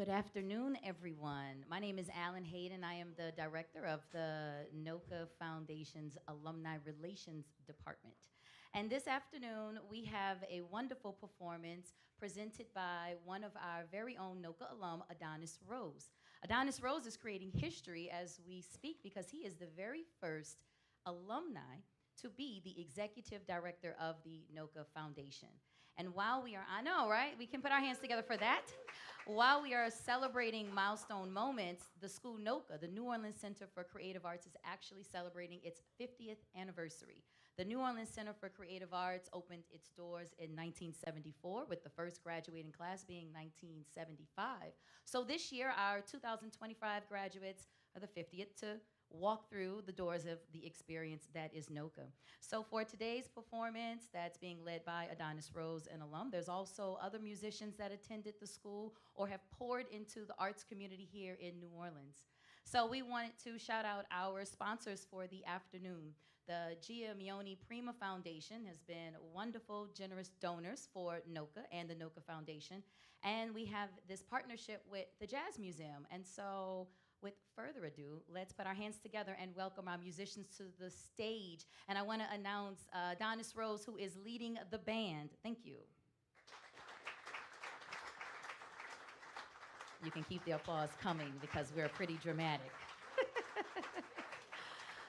Good afternoon, everyone. My name is Alan Hayden. I am the director of the NOCCA Foundation's Alumni Relations Department. And this afternoon, we have a wonderful performance presented by one of our very own NOCCA alum, Adonis Rose. Adonis Rose is creating history as we speak because he is the very first alumni to be the executive director of the NOCCA Foundation. And while we are, I know, right? We can put our hands together for that. While we are celebrating milestone moments, the school NOCCA, the New Orleans Center for Creative Arts, is actually celebrating its 50th anniversary. The New Orleans Center for Creative Arts opened its doors in 1974, with the first graduating class being 1975. So this year, our 2025 graduates are the 50th to walk through the doors of the experience that is NOCCA. So for today's performance that's being led by Adonis Rose, an alum, there's also other musicians that attended the school or have poured into the arts community here in New Orleans. So we wanted to shout out our sponsors for the afternoon. The Gia Mione Prima Foundation has been wonderful, generous donors for NOCCA and the NOCCA Foundation. And we have this partnership with the Jazz Museum. And so with further ado, let's put our hands together and welcome our musicians to the stage. And I want to announce Adonis Rose, who is leading the band. Thank you. You can keep the applause coming because we're pretty dramatic.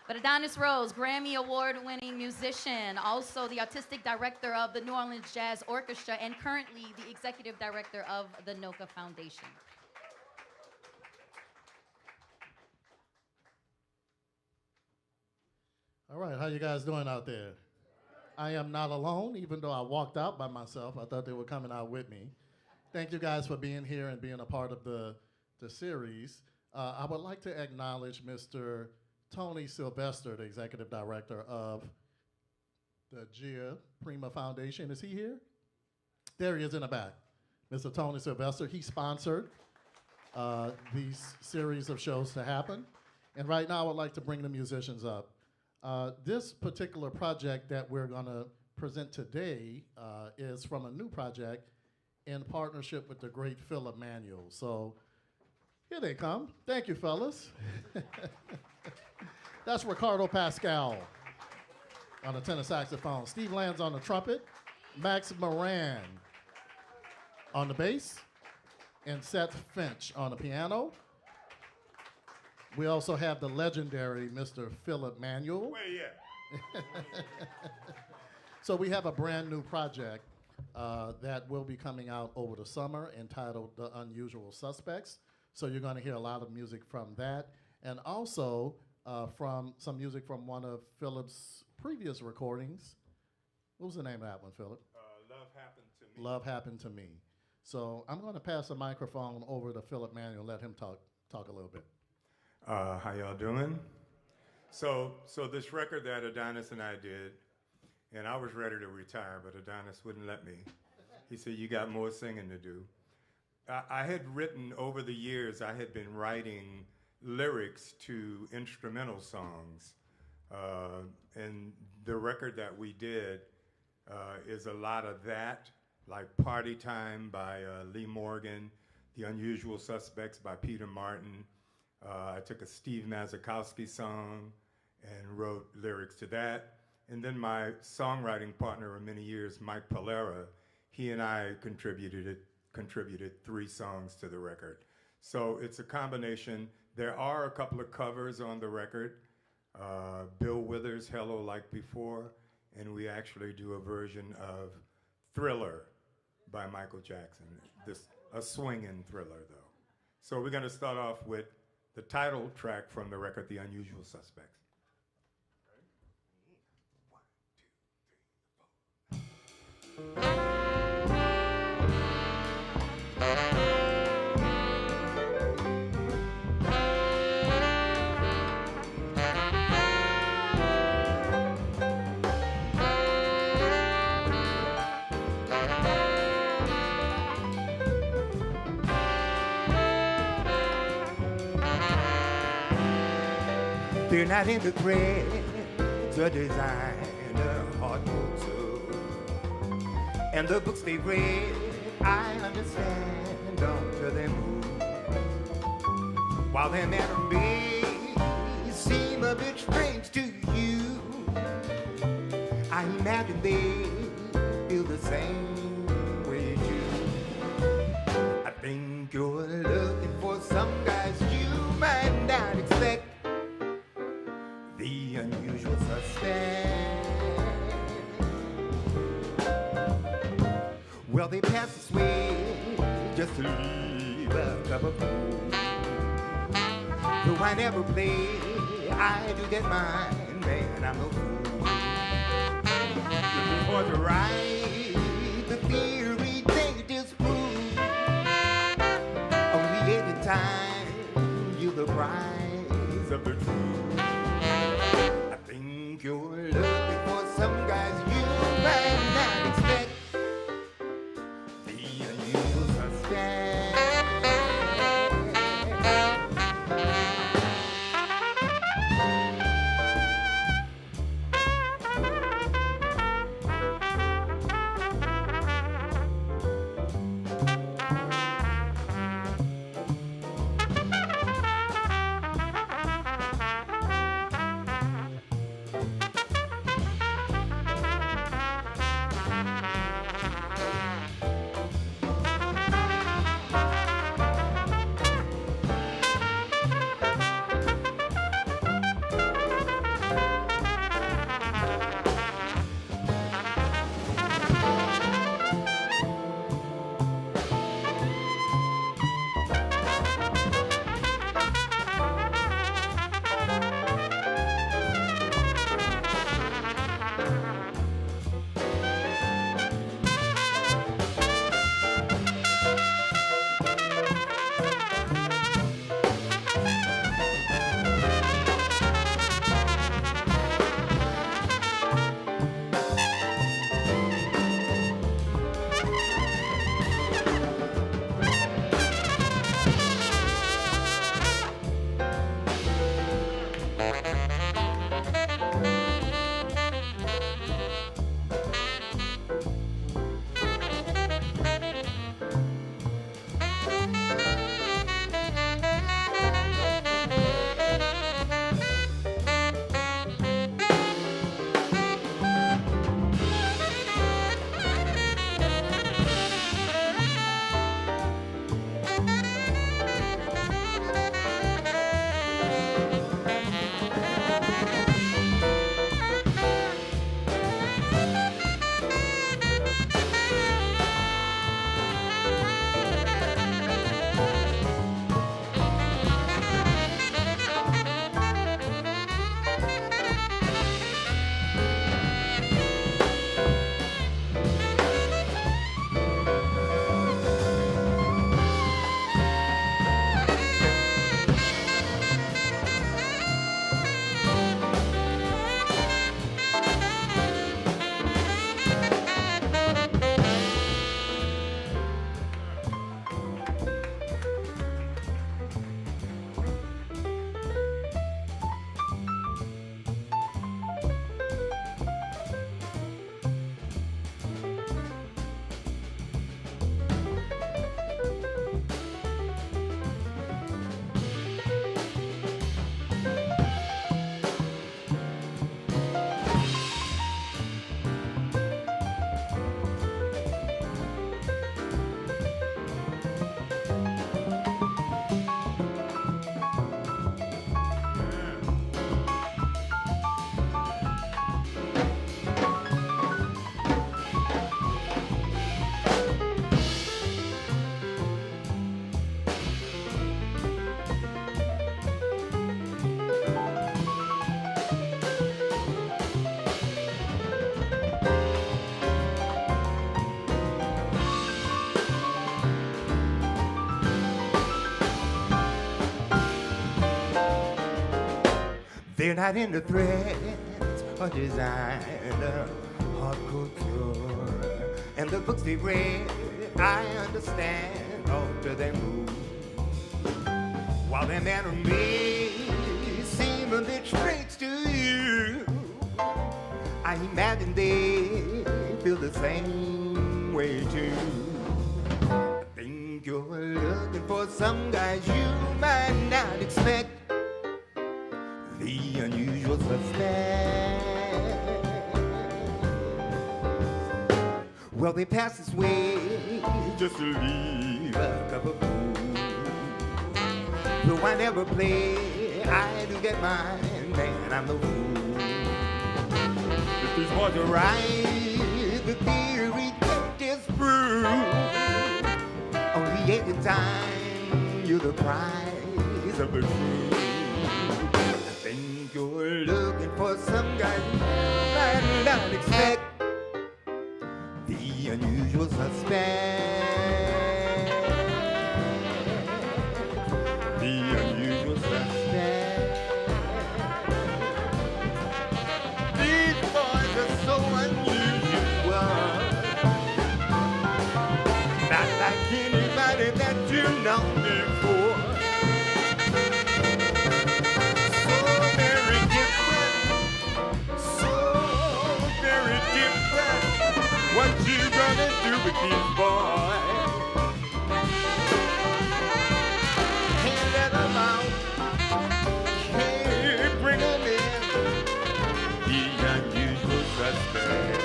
But Adonis Rose, Grammy Award-winning musician, also the artistic director of the New Orleans Jazz Orchestra, and currently the executive director of the NOCCA Foundation. All right, how you guys doing out there? I am not alone, even though I walked out by myself. I thought they were coming out with me. Thank you guys for being here and being a part of the series. I would like to acknowledge Mr. Tony Sylvester, the executive director of the Gia Prima Foundation. Is he here? There he is in the back. Mr. Tony Sylvester, he sponsored these series of shows to happen. And right now I would like to bring the musicians up. This particular project that we're going to present today is from a new project in partnership with the great Philip Manuel. So here they come. Thank you, fellas. That's Ricardo Pascal on the tenor saxophone. Steve Lands on the trumpet. Max Moran on the bass. And Seth Finch on the piano. We also have the legendary Mr. Philip Manuel. Where you at? So we have a brand new project that will be coming out over the summer entitled The Unusual Suspects. So you're going to hear a lot of music from that. And also from some music from one of Philip's previous recordings. What was the name of that one, Philip? Love Happened to Me. Love Happened to Me. So I'm going to pass the microphone over to Philip Manuel, let him talk a little bit. How y'all doing? So this record that Adonis and I did, and I was ready to retire, but Adonis wouldn't let me. He said, you got more singing to do. I had written, over the years, I had been writing lyrics to instrumental songs. And the record that we did is a lot of that, like Party Time by Lee Morgan, The Unusual Suspects by Peter Martin. I took a Steve Mazakowski song and wrote lyrics to that. And then my songwriting partner of many years, Mike Palera, he and I contributed 3 songs to the record. So it's a combination. There are a couple of covers on the record. Bill Withers, Hello Like Before, and we actually do a version of Thriller by Michael Jackson. A swinging thriller, though. So we're going to start off with the title track from the record, The Unusual Suspects. They're not in the thread, the designer heart moves up. And the books they read, I understand, don't tell them move. While they matter may seem a bit strange to you, I imagine they feel the same way too. I think you're looking for some guys you might not expect, the unusual suspect. Well, they pass this way just to leave a cup of food. Though I never play, I do get mine, man, I'm no fool. Looking for the right, the theory they disprove. Only every time you the prize of the truth. I think you're looking for some guys you might not expect, the unusual suspect. They're not into threads or design, hard couture. And the books they read, I understand, alter their mood. While their manner may seem a bit strange to you, I imagine they feel the same way too. I think you're looking for some guys you might not Well, they pass this way just to leave a cup of food. Though I never play, I do get mine, man, I'm no fool. If these boys are right, the theory can't disprove. Only 80 time you're the prize of the truth. I think you're looking for some guy you might not expect. The unusual suspect. The unusual suspect. These boys are so unusual. Not like anybody that you know before. So very different. So very different. What you gonna do with these boys? Can't let them out. Can't bring them in. The unusual suspect.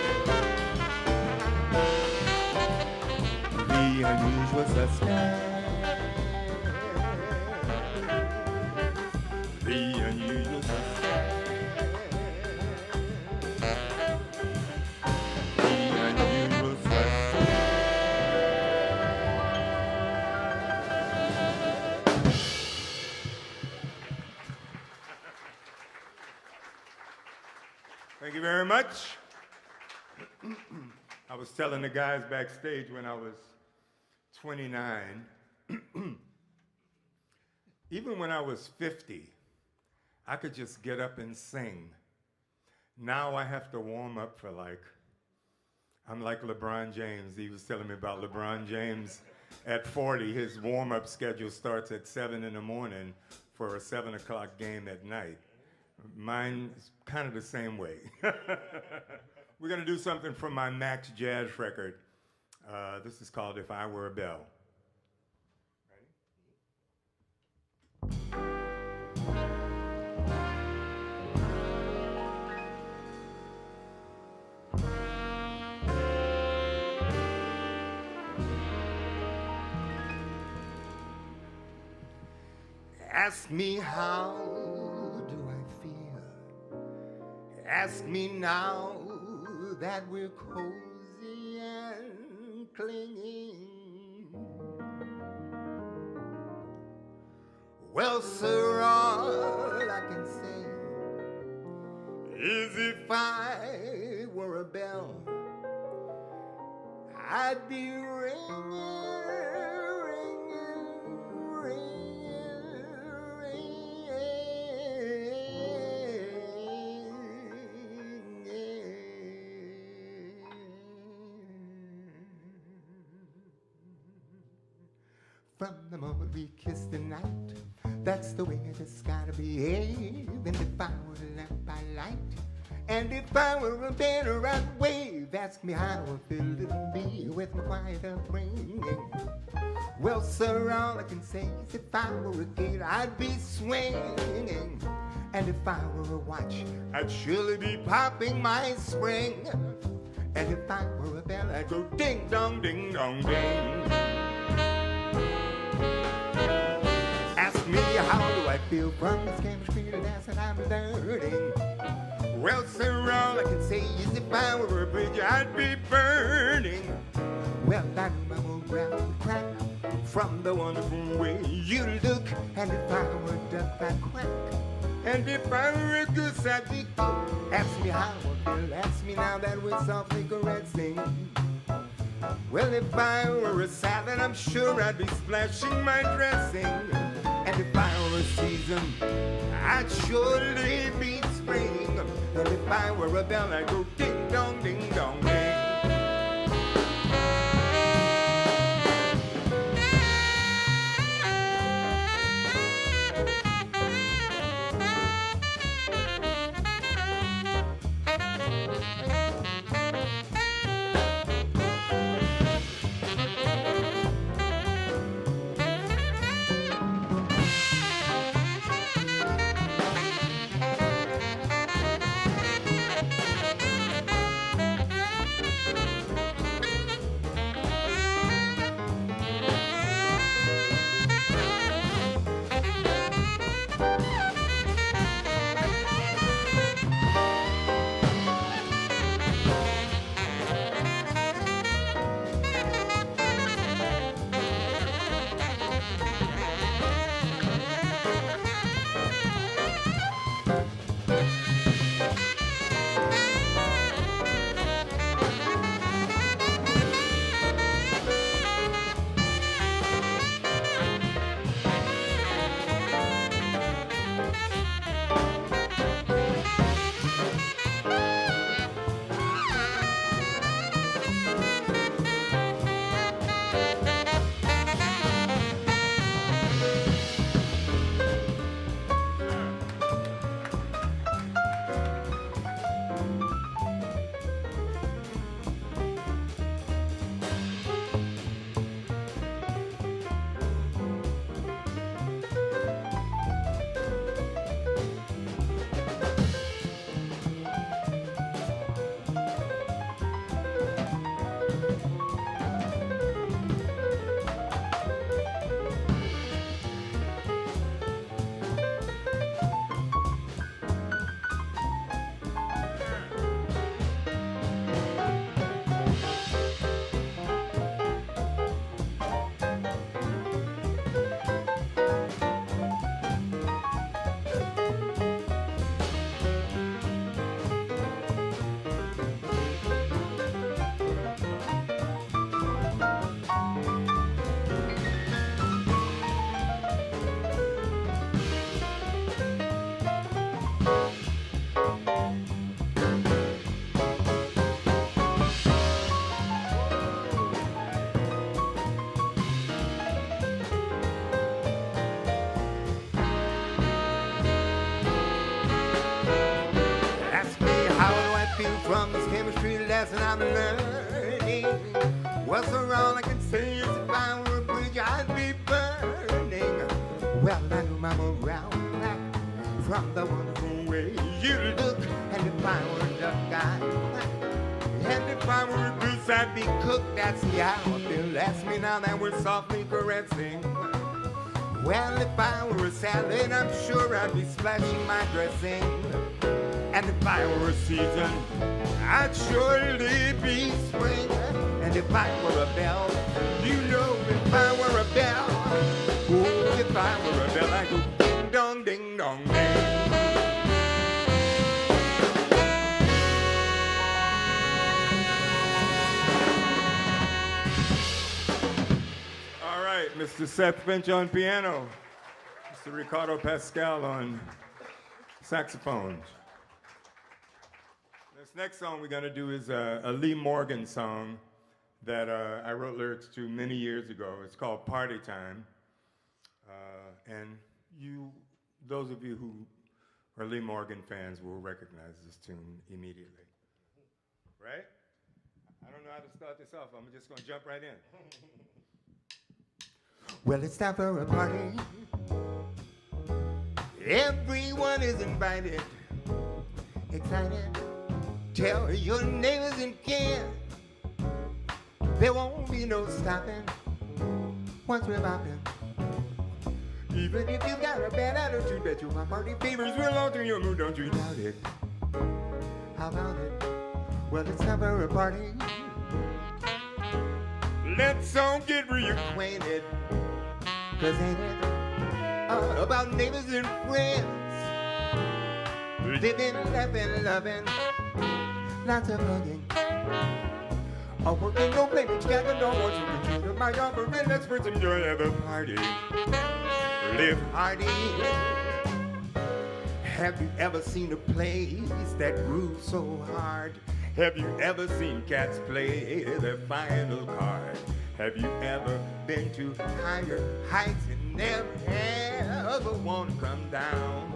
The unusual suspect. The unusual suspect. The unusual suspect. Thank you very much. I was telling the guys backstage when I was 29, even when I was 50, I could just get up and sing. Now I have to warm up for I'm like LeBron James. He was telling me about LeBron James at 40. His warm-up schedule starts at 7 in the morning for a 7 o'clock game at night. Mine is kind of the same way. We're going to do something from my Max Jazz record. This is called If I Were a Bell. Ask me how do I feel? Ask me now that we're cozy and clinging. Well, sir, all I can say is if I were a bell, I'd be ringing, ringing, ringing, from the moment we kissed the night, that's the way it's gotta behave. And if I were a lamp by light, and if I were a banner I'd wave. Ask me how I feel little me with my quiet upbringing. Well, sir, all I can say is if I were a gate, I'd be swinging. And if I were a watch, I'd surely be popping my spring. And if I were a bell, I'd go ding dong, ding dong, ding. Ask me how do I feel from this chemistry to dance that I'm learning. Well, sir, all I can say is if I were a bridge, I'd be burning. Well, I remember around the crack from the wonderful way you look. And if I were a duck, I'd quack. And if I were a goose, I'd be cook. Ask me how I feel, ask me now that we're softly caressing. Well, if I were a salad, I'm sure I'd be splashing my dressing. And if I were a season, I'd surely be spring. And if I were a bell, I'd go ding dong, ding dong, ding. I'm learning. Well, so all I can say is if I were a bridge, I'd be burning. Well, I know I'm around back from the wonderful way you look. And if I were a duck, I'd quack. And if I were a goose, I'd be cooked. That's the hour Bill asked me now that we're softly caressing. Well, if I were a salad, I'm sure I'd be splashing my dressing. And if I were a season, I'd surely be spring. And if I were a bell, you know, if I were a bell, oh, if I were a bell, I'd go ding dong, ding dong, ding. All right, Mr. Seth Finch on piano, Mr. Ricardo Pascal on saxophones. This next song we're gonna do is a Lee Morgan song that I wrote lyrics to many years ago. It's called Party Time. And those of you who are Lee Morgan fans will recognize this tune immediately. Right? I don't know how to start this off. I'm just gonna jump right in. Well, it's time for a party. Everyone is invited. Excited. Tell your neighbors and kin. There won't be no stopping once we're bopping. Even if you got a bad attitude, bet you my party favors will alter your mood. Don't you doubt it? How about it? Well, it's time for a party. Let's all get reacquainted. 'Cause ain't it all about neighbors and friends? Living, laughing, loving, lots of hugging. All working, no blaming, together, no one to computer. My offering, let's first enjoy the party. Live hardy. Have you ever seen a place that grooves so hard? Have you ever seen cats play their final card? Have you ever been to higher heights and never ever want to come down?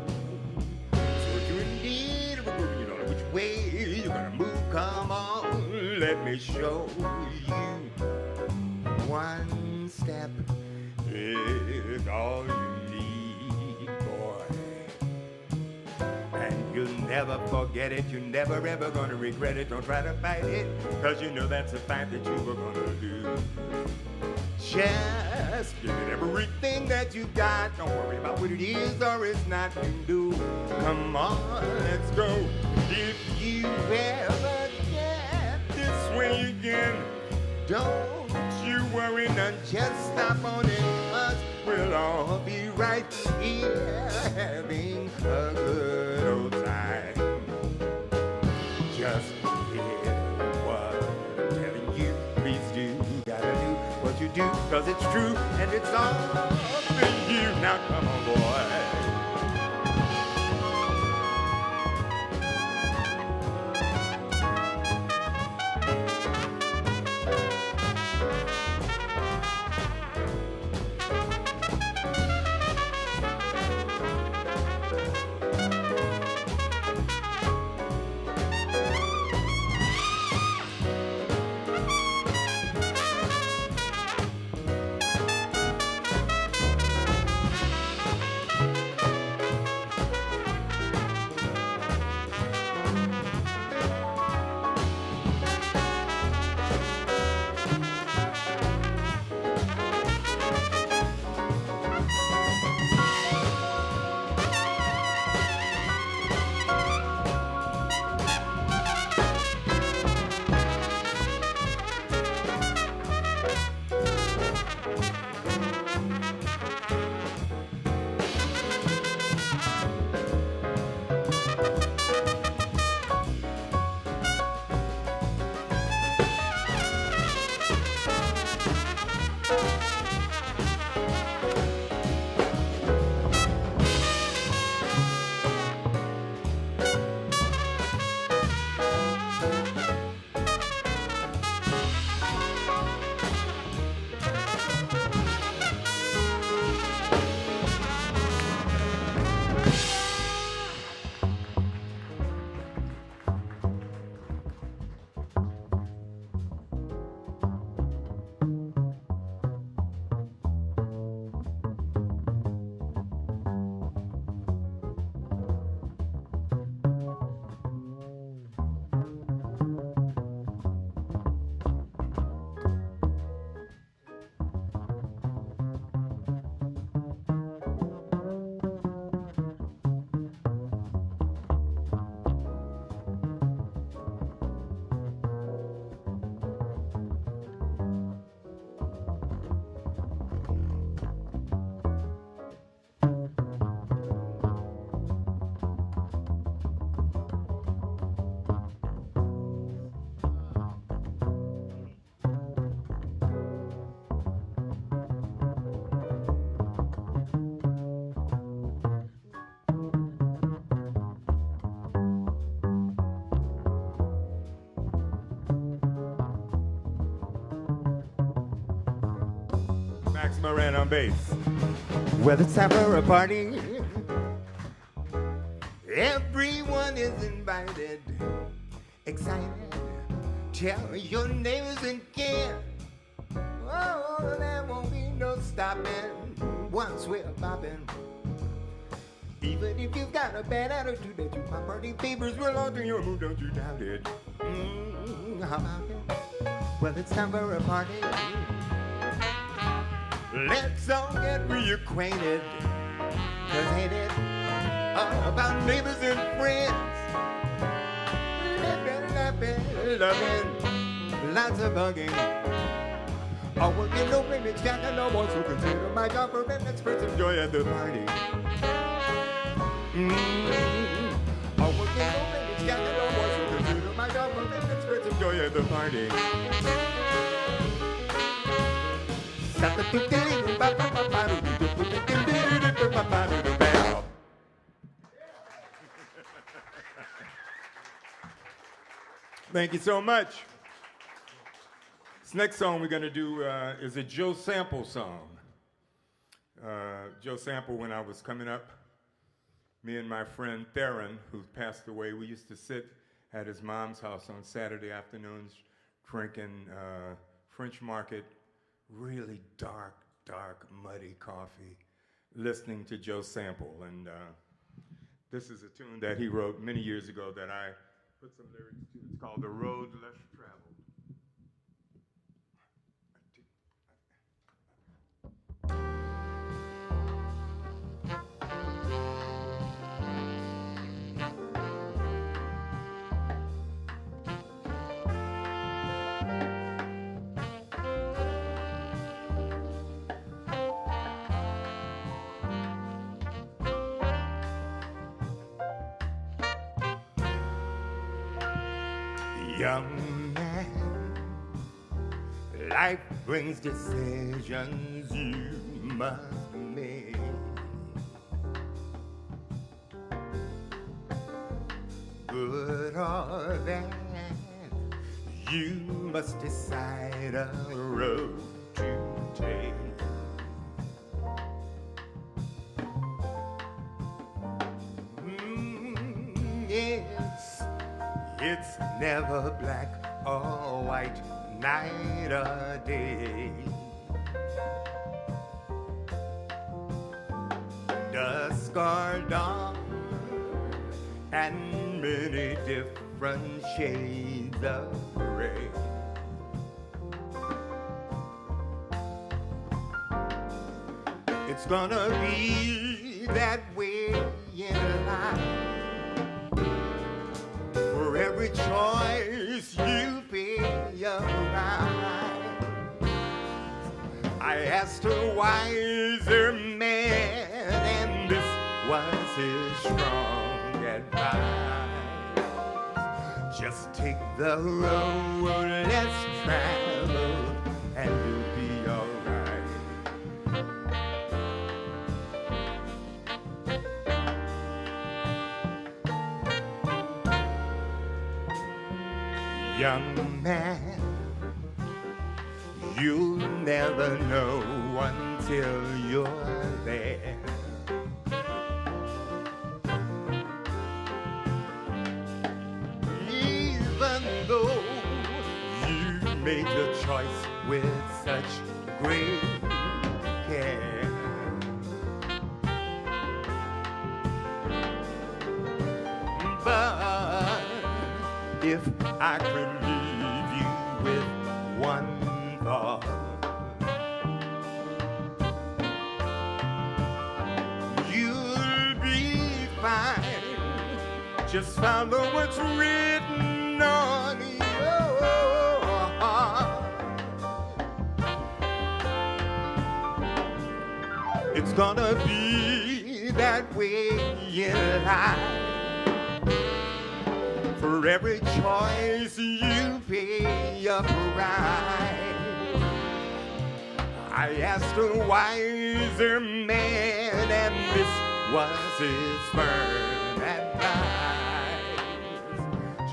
So if you're in need of a move, you don't know which way you're gonna move. Come on, let me show you. One step is all you need, boy. And you'll never forget it. You're never ever gonna regret it. Don't try to fight it, 'cause you know that's a fight that you were gonna do. Just give it everything that you got. Don't worry about what it is or it's not you do. Come on, let's go. If you ever get this way again, don't you worry none. Just stop on it, 'cause we'll all be right here having a good old time. Just hear what I'm telling you. Please do, gotta do what you do, 'cause it's true and it's all in you. Now come on, boy. Max Moran on bass. Well, it's time for a party. Everyone is invited. Excited. Tell your neighbors and kin. Oh, there won't be no stopping once we're bopping. Even if you've got a bad attitude that you my party favors will alter your mood, don't you doubt it. How about it? Well, it's time for a party. Let's all get reacquainted. 'Cause ain't it all about neighbors and friends? Loving, lots of hugging. All working, no limits, Jack, and no more. So consider my job for an express enjoy at the party. All working, no limits, Jack, and no more. So consider my job for an express enjoy at the party. Thank you so much. This next song we're going to do is a Joe Sample song. Joe Sample, when I was coming up, me and my friend Theron, who passed away, we used to sit at his mom's house on Saturday afternoons drinking French Market, really dark, muddy coffee, listening to Joe Sample. And this is a tune that he wrote many years ago that I put some lyrics to. It's called The Road Less Traveled. Young man, life brings decisions you must make. Good or bad, you must decide a road to take. Yes. It's never black or white, night or day. Dusk or dawn, and many different shades of gray. It's gonna be that way in life. For every choice you pay your right. I asked a wiser man, and this was his strong advice. Just take the road less traveled, and you'll be alright. Young man, you'll never know until you're there. Even though you made your choice with such great care. But if I could leave you with one thought, you'll be fine. Just follow what's written on your heart. It's gonna be that way in life. For every choice you pay a price. I asked a wiser man, and this was his firm advice.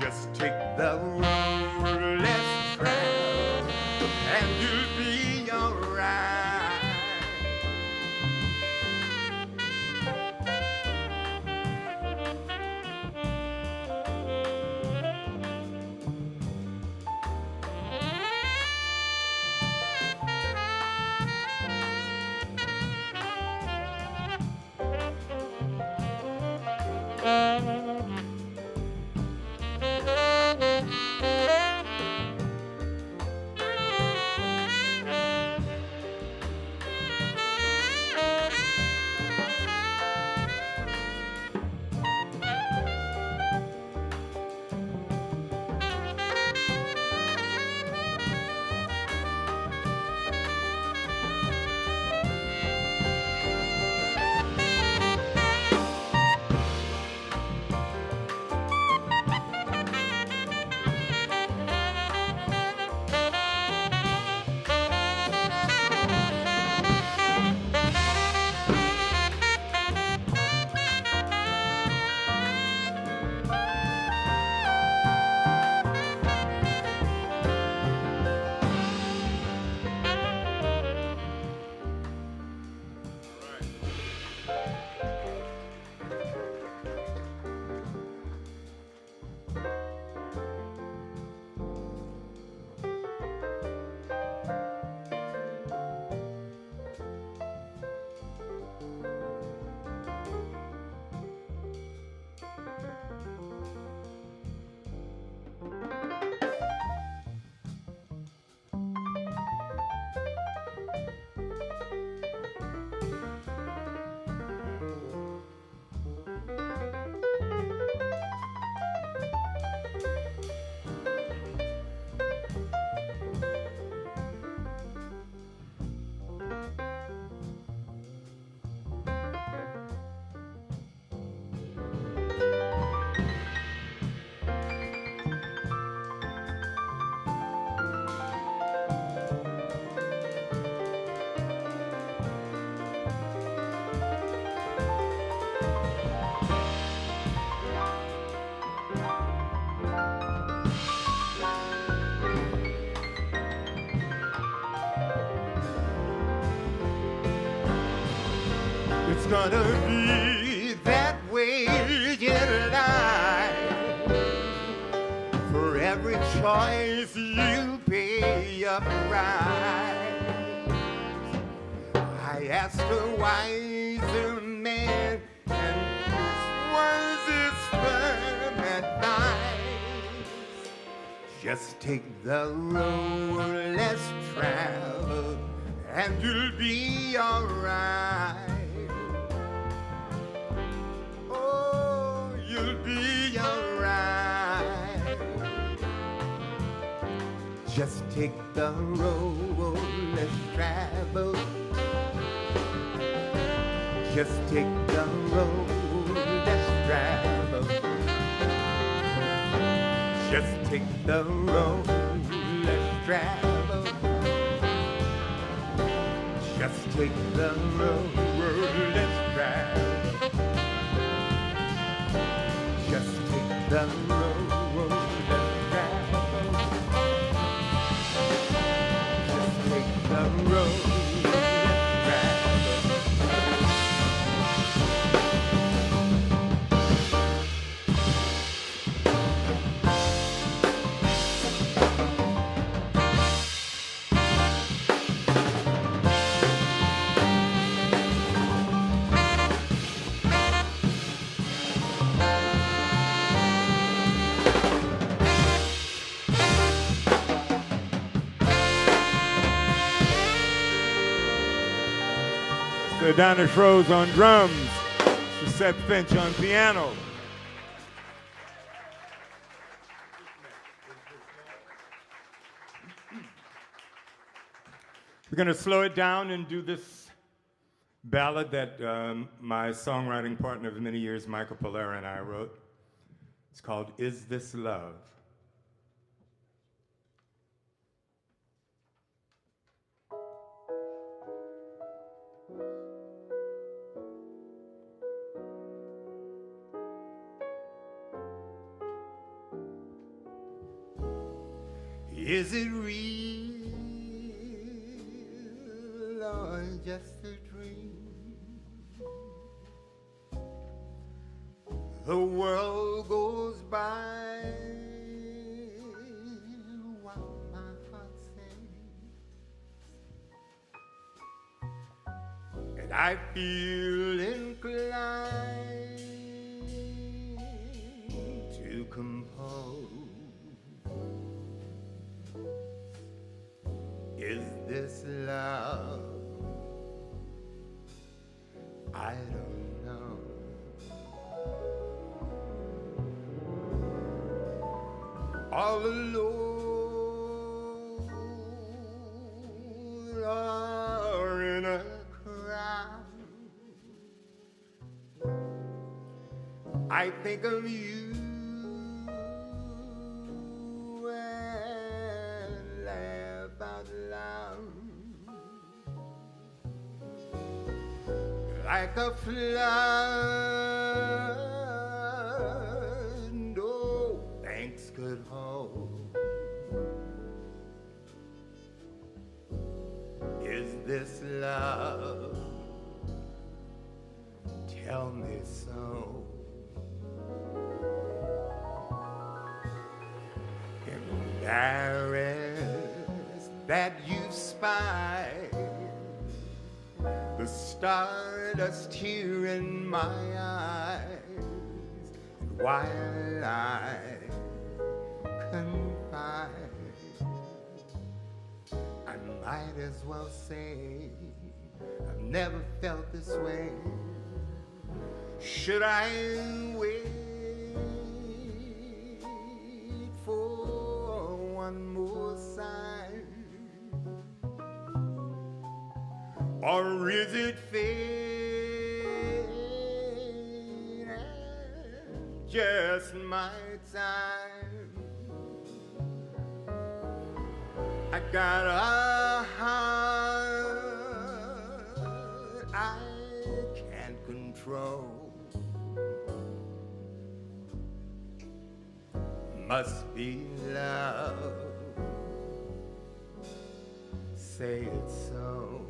Just take the road less traveled, and you'll be alright. It's gonna be that way in life. For every choice you pay a price. I asked a wiser man, and this was his firm advice. Just take the road less traveled, and you'll be alright. You'll be alright. Just take the road less traveled. Just take the road less traveled. Just take the road less traveled. Just take the road less traveled. Just take the road less traveled. Just take the road less traveled. Adonis Rose on drums, Seth Finch on piano. We're going to slow it down and do this ballad that my songwriting partner of many years, Michael Polera, and I wrote. It's called Is This Love? Is it real or just a dream? The world goes by while my heart sings, and I feel inclined this love? I don't know. All alone or in a crowd, I think of you and laugh out loud. Like a flood, no banks could hold. Is this love? Tell me so. Embarrassed that you've spied the stardust here in my eyes, and while I confide, I might as well say I've never felt this way. Should I wait for one more sign? Or is it fate and just my time? I got a heart I can't control. Must be love. Say it so.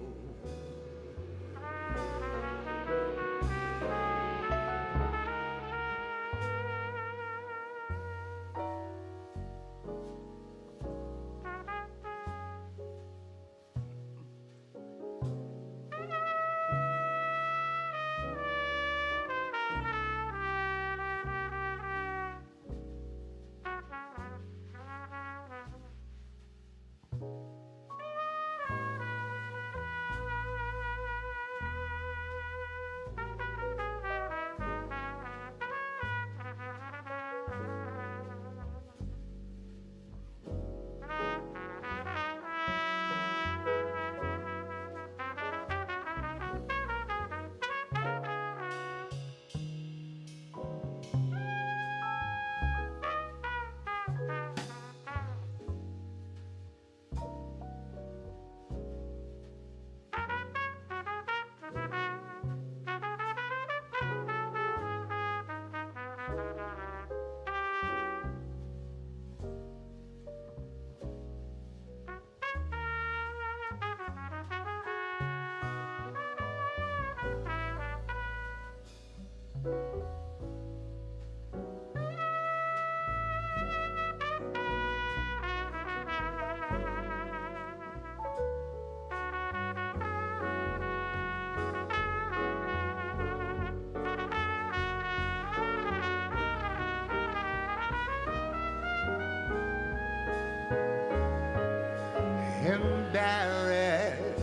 Embarrassed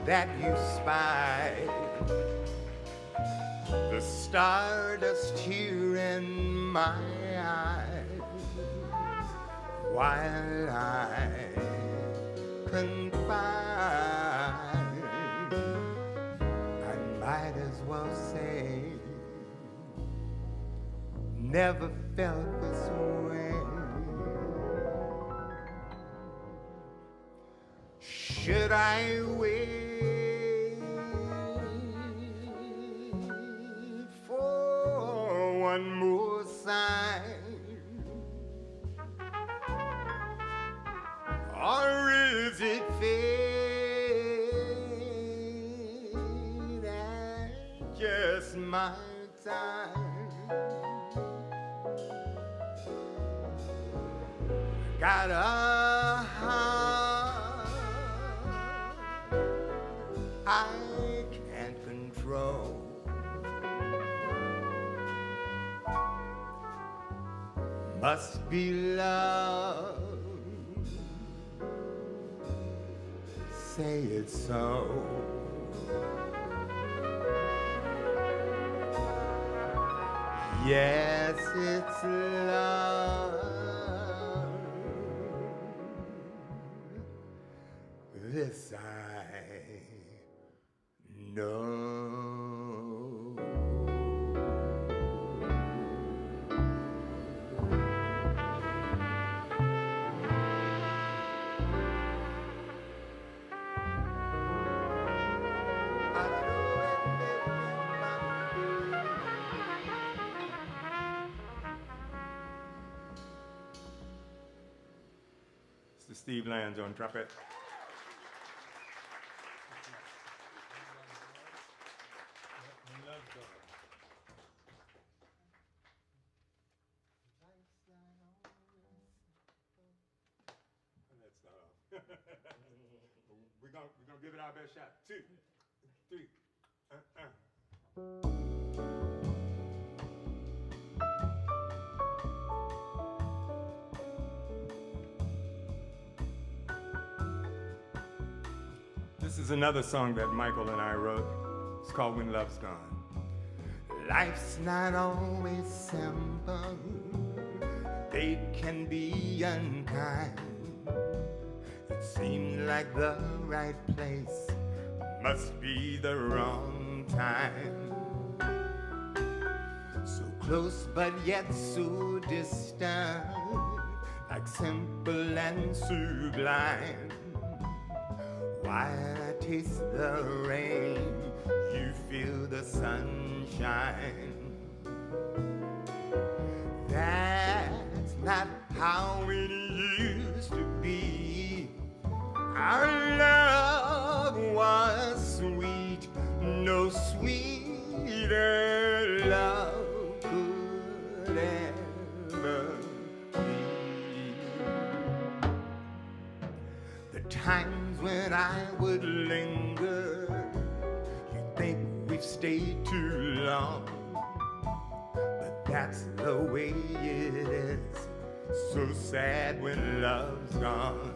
that you spied the stardust here in my eyes, while I confide, I might as well say never felt this way. Should I wait for one more sign? Or is it fate and just my time? Got a heart I can't control. Must be love. say it's so. Yes, it's love. This I know. Mr. Steve Lands on trumpet. We're gonna give it our best shot. 2, 3. This is another song that Michael and I wrote. It's called When Love's Gone. Life's not always simple. Fate can be unkind. It seemed like the right place must be the wrong time. So close but yet so distant, like simple and sublime. While I taste the rain, you feel the sunshine. That's not how it used to be. Our love was sweet, no sweeter love could ever be. The times when I would linger, you think we've stayed too long, but that's the way it is. So sad when love's gone.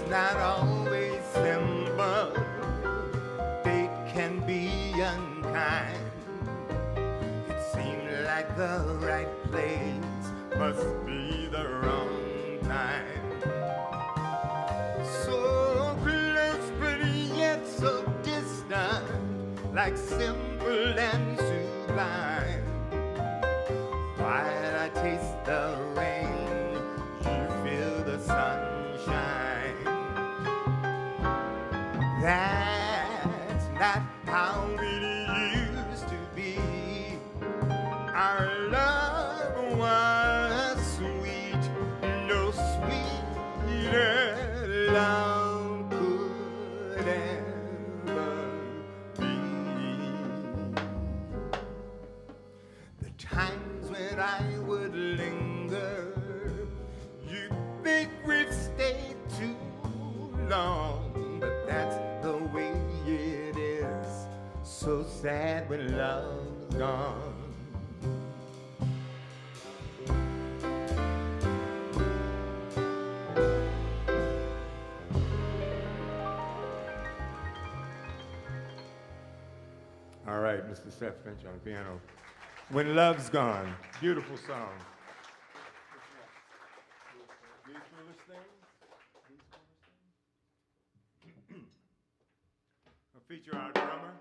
Not always simple, fate can be unkind. It seemed like the right place must be the wrong time. So close but yet so distant, like simple and sublime. While I taste the rain, you feel the sunshine. That's not how it used to be. Our love was sweet, no sweeter love could ever be. The times when I would linger, you think we've stayed too long, but that's the way it is. So sad when love's gone. All right, Mr. Seth Finch on piano. When Love's Gone. Beautiful song. These foolish things. I'll feature our drummer.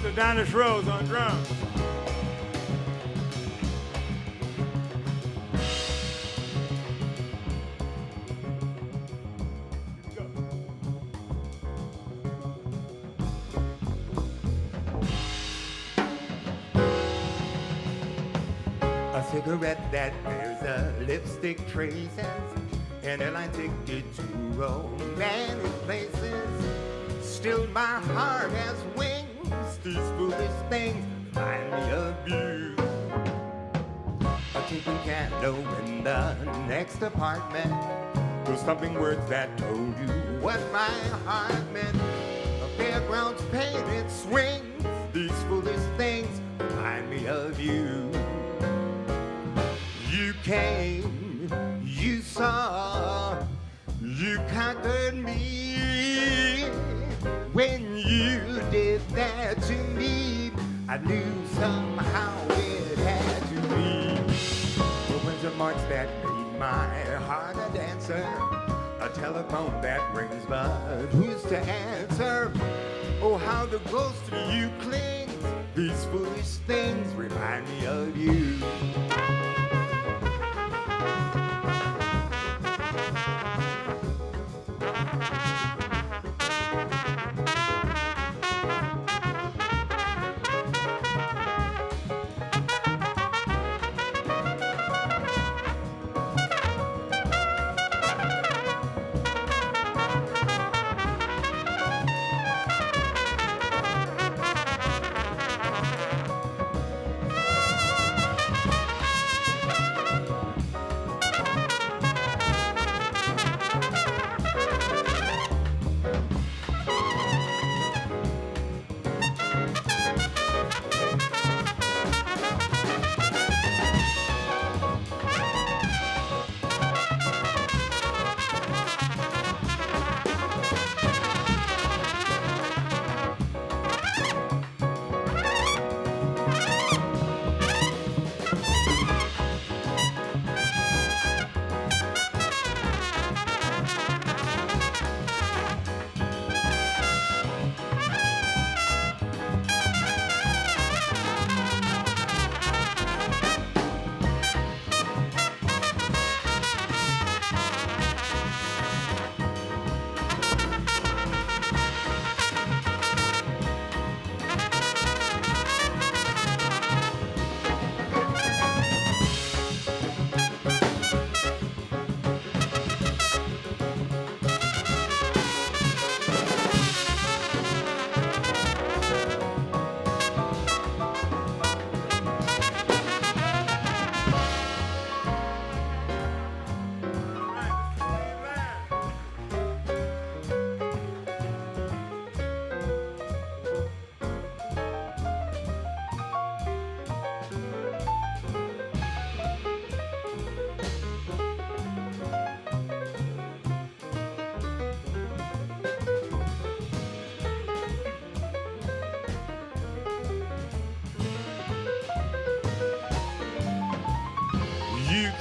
Adonis Rose on drums. A cigarette that bears a lipstick traces, an airline ticket to romantic places. Still my heart has wings. These foolish things remind me of you. A ticking candle in the next apartment. Those thumping words that told you what my heart meant. A fairground's painted swings. These foolish things remind me of you. You came, you saw, you conquered me. When you did that to me, I knew somehow it had to be. The winter marks that made my heart a dancer, a telephone that rings but who's to answer? Oh, how the ghost of you clings. These foolish things remind me of you.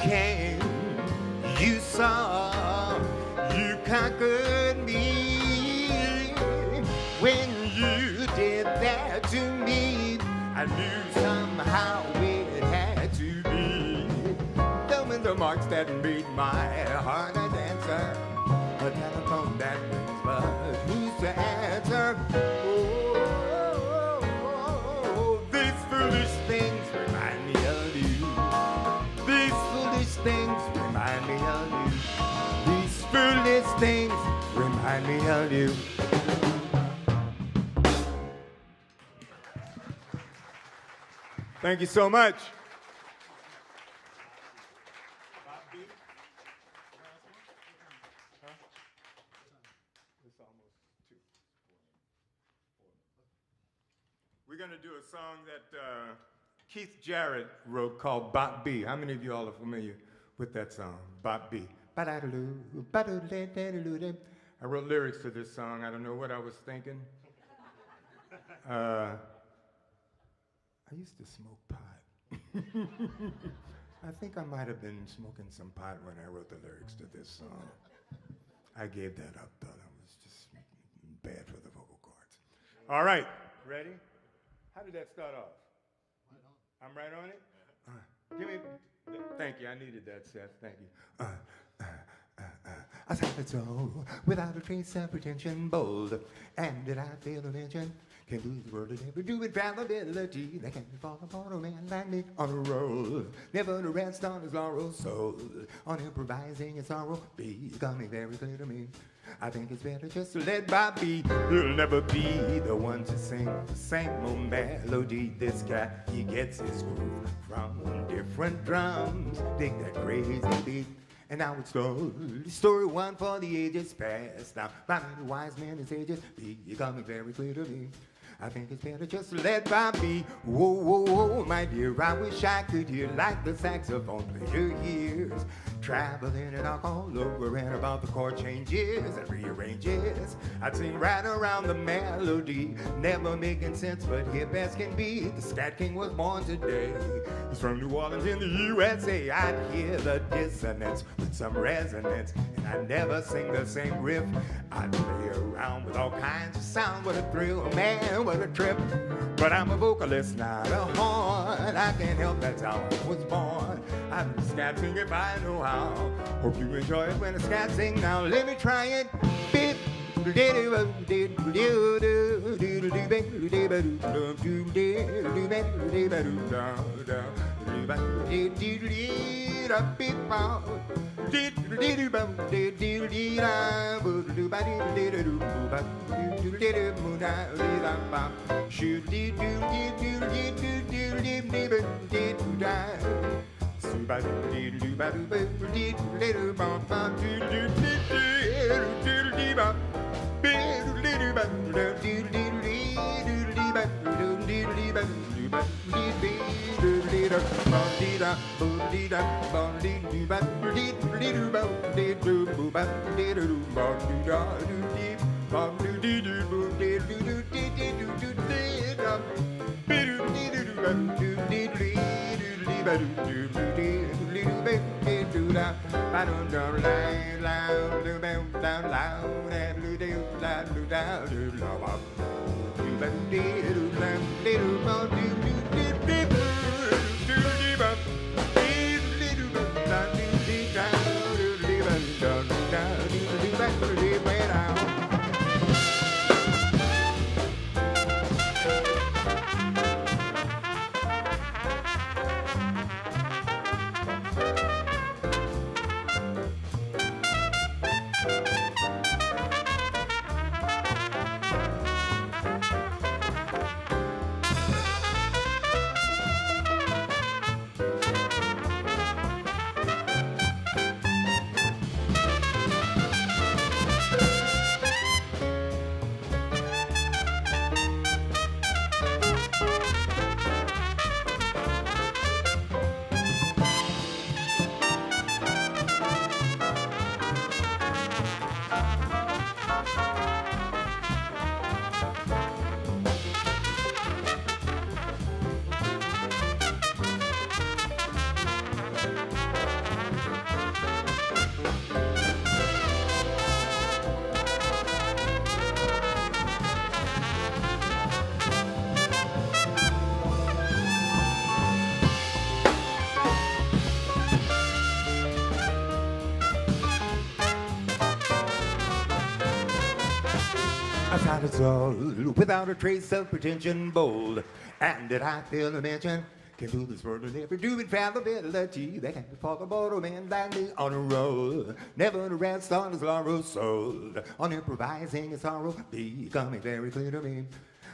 came, you saw, you conquered me. When you did that to me, I knew somehow it had to be. Thumbing the marks that made my heart a dancer, a telephone that rings, but who's to answer? Oh, these foolish things remind me of you. These foolish things remind me of you. These foolish things remind me of you. Thank you so much. We're going to do a song that Keith Jarrett wrote called Bop B. How many of you all are familiar with that song, Bop B? I wrote lyrics to this song. I don't know what I was thinking. I used to smoke pot. I think I might have been smoking some pot when I wrote the lyrics to this song. I gave that up, though. That was just bad for the vocal cords. All right, ready? How did that start off? I'm right on it? Give me, thank you, I needed that, Seth, thank you. I said it's all without a trace of pretension, bold. And did I fail to mention? Can't lose the world and never do it, fallibility. They can't fall upon a man like me on a roll. Never to rest on his laurels, soul. On improvising his sorrow, becoming very clear to me. I think it's better just to let Bob be. He'll never be the one to sing the same old melody. This guy, he gets his groove from different drums. Dig that crazy beat. And now it's story one for the ages past. Now, by many wise men and sages, becoming very clear to me. I think it's better just to let Bob be. Whoa, whoa, whoa, my dear, I wish I could hear like the saxophone player hears. Traveling and all over and about the chord changes and rearranges. I'd sing right around the melody, never making sense, but hip as can be. The Scat King was born today. He's from New Orleans in the USA. I'd hear the dissonance with some resonance, and I'd never sing the same riff. I'd play around with all kinds of sound. What a thrill, man, what a trip. But I'm a vocalist, not a horn. I can't help that's how I was born. I'm a scat singer if I know how. Hope you enjoy it when I scat sing. Now let me try it. Beep. A solid soul, without a trace of pretension, bold. And did I feel a mention? Can do this world and never do it, fallibility. They can't talk about a man blindly on a roll. Never to rest on his laurel sold. On improvising his sorrow, becoming very clear to me.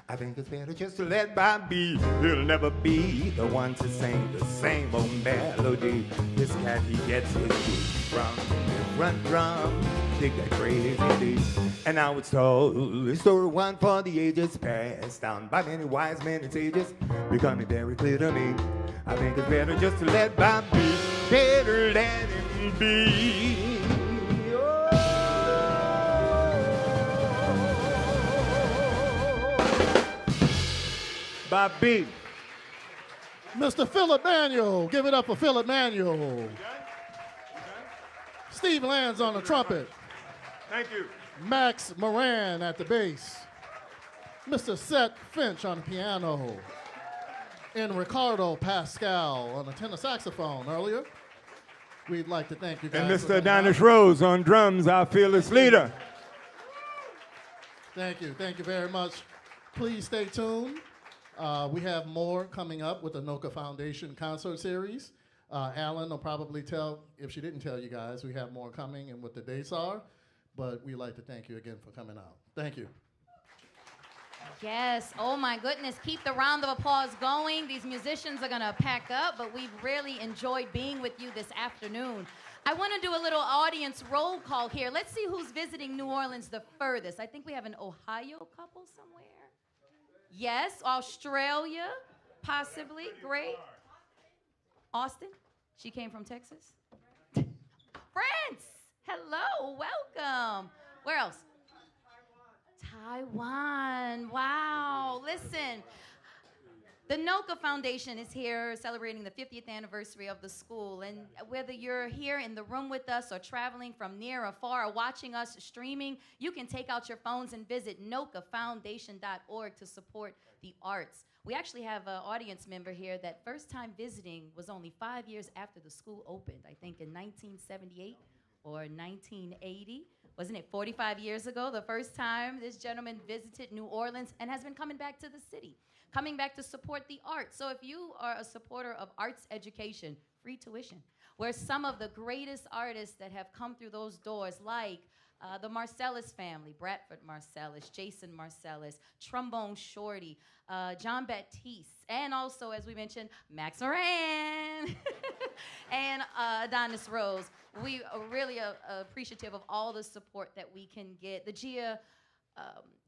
I think it's better just to let Bob be. He'll never be the one to sing the same old melody. This cat, he gets his beat from different drums. Dig that crazy beat. And now it's told, a story one for the ages, passed down by many wise men and sages, becoming very clear to me. I think it's better just to let Bob be. Better let him be. Bobby. Mr. Philip Manuel. Give it up for Philip Manuel. You done? Steve Lands on the trumpet. Thank you. Max Moran at the bass. Mr. Seth Finch on the piano. And Ricardo Pascal on the tenor saxophone earlier. We'd like to thank you guys. And Mr. Adonis Rose on drums, our fearless leader. Thank you very much. Please stay tuned. We have more coming up with the NOCCA Foundation concert series. Alan will probably tell, if she didn't tell you guys, we have more coming and what the dates are. But we'd like to thank you again for coming out. Thank you. Yes, oh my goodness, keep the round of applause going. These musicians are gonna pack up, but we've really enjoyed being with you this afternoon. I wanna do a little audience roll call here. Let's see who's visiting New Orleans the furthest. I think we have an Ohio couple somewhere. Yes, Australia, possibly, great. Austin, she came from Texas. France, hello, welcome. Where else? Taiwan, wow. Listen, the NOCCA Foundation is here celebrating the 50th anniversary of the school. And whether you're here in the room with us or traveling from near or far or watching us streaming, you can take out your phones and visit NOCCAfoundation.org to support the arts. We actually have an audience member here that first time visiting was only 5 years after the school opened, I think in 1978 or 1980. Wasn't it 45 years ago, the first time this gentleman visited New Orleans and has been coming back to the city, coming back to support the arts. So if you are a supporter of arts education, free tuition, where some of the greatest artists that have come through those doors, like the Marsalis family, Bradford Marsalis, Jason Marsalis, Trombone Shorty, John Baptiste, and also, as we mentioned, Max Moran and Adonis Rose. We are really appreciative of all the support that we can get. The Gia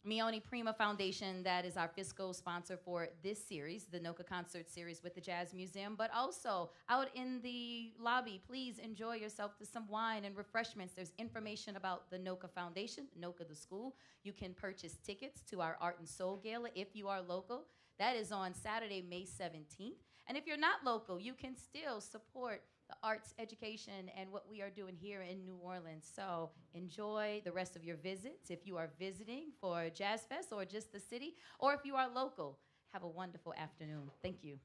Mione Prima Foundation, that is our fiscal sponsor for this series, the NOCCA Concert Series with the Jazz Museum, but also out in the lobby, please enjoy yourself to some wine and refreshments. There's information about the NOCCA Foundation, NOCCA the school. You can purchase tickets to our Art and Soul Gala if you are local. That is on Saturday, May 17th. And if you're not local, you can still support the arts education and what we are doing here in New Orleans. So enjoy the rest of your visits. If you are visiting for Jazz Fest or just the city, or if you are local, have a wonderful afternoon. Thank you.